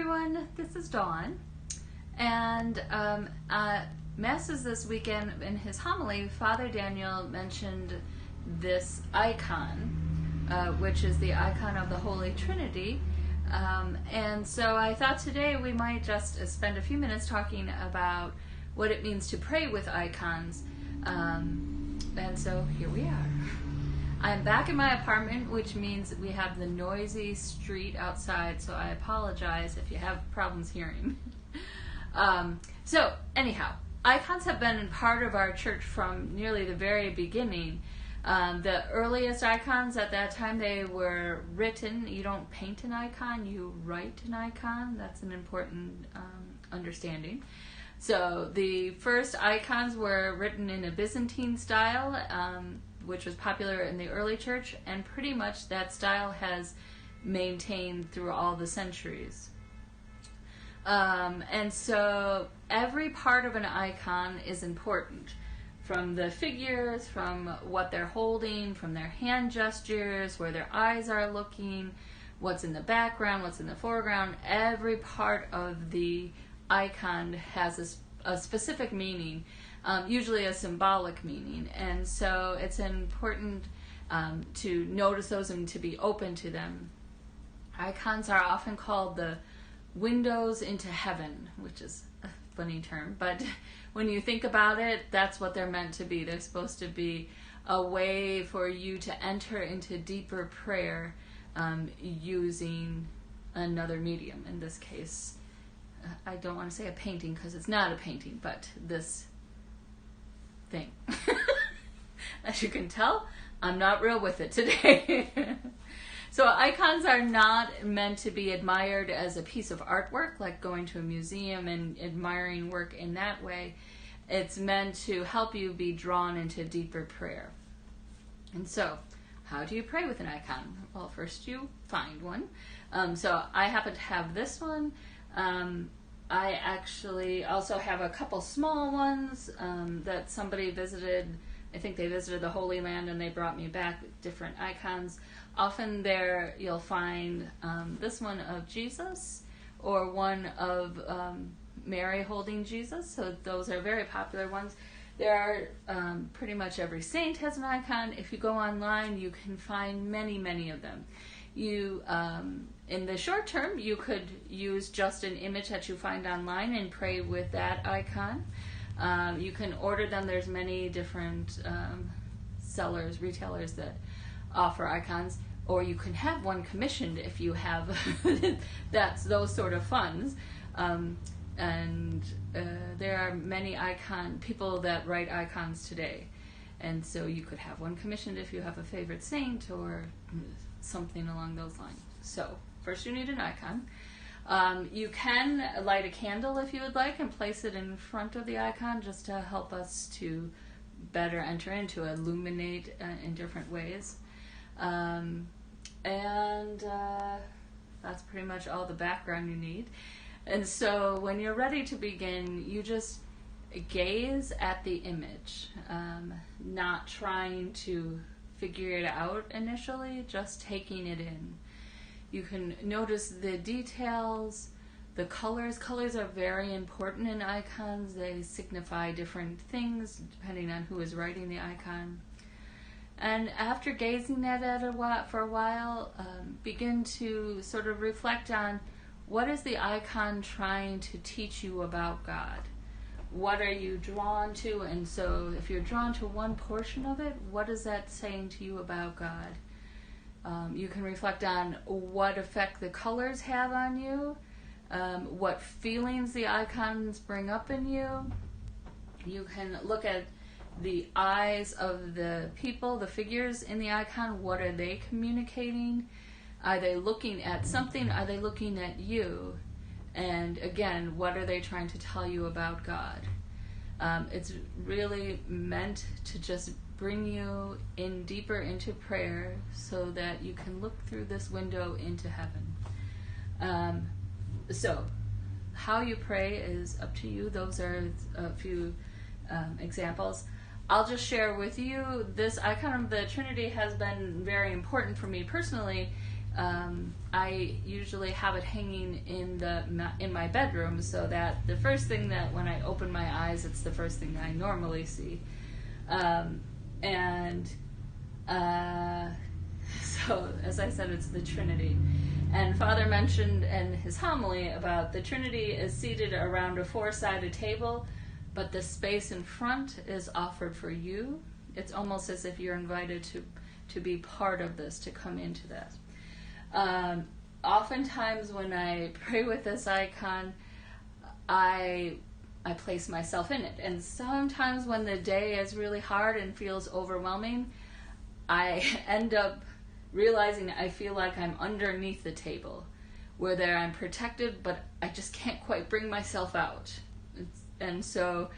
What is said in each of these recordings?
everyone, this is Dawn, and Masses this weekend in his homily, Father Daniel mentioned this icon, which is the icon of the Holy Trinity, and so I thought today we might just spend a few minutes talking about what it means to pray with icons, and so here we are. I'm back in my apartment, which means we have the noisy street outside, so I apologize if you have problems hearing. So anyhow, icons have been part of our church from nearly the very beginning. The earliest icons at that time, they were written. You don't paint an icon, you write an icon. That's an important understanding. So the first icons were written in a Byzantine style, which was popular in the early church, and pretty much that style has maintained through all the centuries. And so every part of an icon is important, from the figures, from what they're holding, from their hand gestures, where their eyes are looking, what's in the background, what's in the foreground. Every part of the icon has a specific meaning, usually a symbolic meaning, and so it's important to notice those and to be open to them. Icons are often called the windows into heaven, which is a funny term, but when you think about it, that's what they're meant to be. They're supposed to be a way for you to enter into deeper prayer using another medium. In this case, I don't want to say a painting because it's not a painting, but this thing. As you can tell, I'm not real with it today. So icons are not meant to be admired as a piece of artwork, like going to a museum and admiring work in that way. It's meant to help you be drawn into deeper prayer. And so, how do you pray with an icon? Well, first you find one. So I happen to have this one. I actually also have a couple small ones that somebody visited. I think they visited the Holy Land and they brought me back different icons. Often there you'll find this one of Jesus or one of Mary holding Jesus. So those are very popular ones. There are pretty much every saint has an icon. If you go online, you can find many, many of them. You in the short term, you could use just an image that you find online and pray with that icon. You can order them. There's many different sellers, retailers that offer icons, or you can have one commissioned if you have those sort of funds. And there are many people that write icons today, and so you could have one commissioned if you have a favorite saint or something along those lines. So first you need an icon. You can light a candle if you would like and place it in front of the icon just to help us to better enter into, illuminate in different ways. And that's pretty much all the background you need. And so when you're ready to begin, you just gaze at the image, not trying to figure it out initially, just taking it in. You can notice the details, the colors. Colors are very important in icons. They signify different things depending on who is writing the icon. And after gazing at it for a while, begin to sort of reflect on what is the icon trying to teach you about God? What are you drawn to? And so if you're drawn to one portion of it, what is that saying to you about God? You can reflect on what effect the colors have on you, what feelings the icons bring up in you. You can look at the eyes of the people, the figures in the icon. What are they communicating? Are they looking at something? Are they looking at you? And again, what are they trying to tell you about God? It's really meant to just bring you in deeper into prayer so that you can look through this window into heaven. So how you pray is up to you. Those are a few examples. I'll just share with you, this icon of the Trinity has been very important for me personally I usually have it hanging in my bedroom, so that the first thing that when I open my eyes, it's the first thing that I normally see. And so, as I said, it's the Trinity. And Father mentioned in his homily about the Trinity is seated around a four-sided table, but the space in front is offered for you. It's almost as if you're invited to be part of this, to come into that. Oftentimes when I pray with this icon, I place myself in it. And sometimes when the day is really hard and feels overwhelming, I end up realizing I feel like I'm underneath the table, where there I'm protected, but I just can't quite bring myself out. And so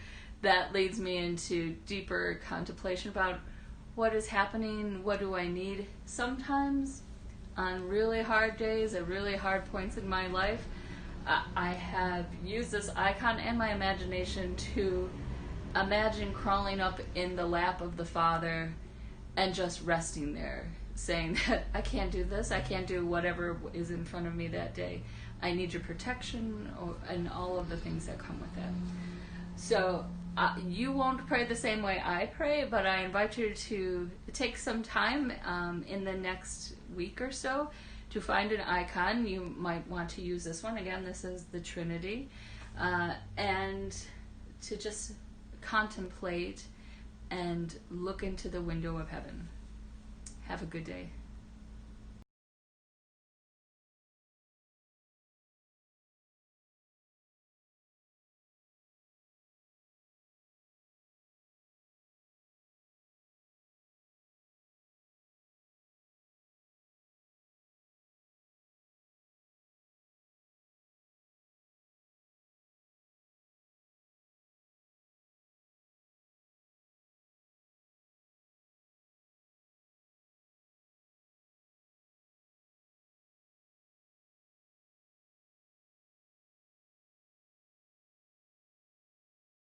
that leads me into deeper contemplation about what is happening, what do I need. Sometimes on really hard days, at really hard points in my life, I have used this icon and my imagination to imagine crawling up in the lap of the Father and just resting there, saying that I can't do this, I can't do whatever is in front of me that day. I need your protection and all of the things that come with that. So you won't pray the same way I pray, but I invite you to take some time in the next week or so to find an icon. You might want to use this one. Again, this is the Trinity. And to just contemplate and look into the window of heaven. Have a good day.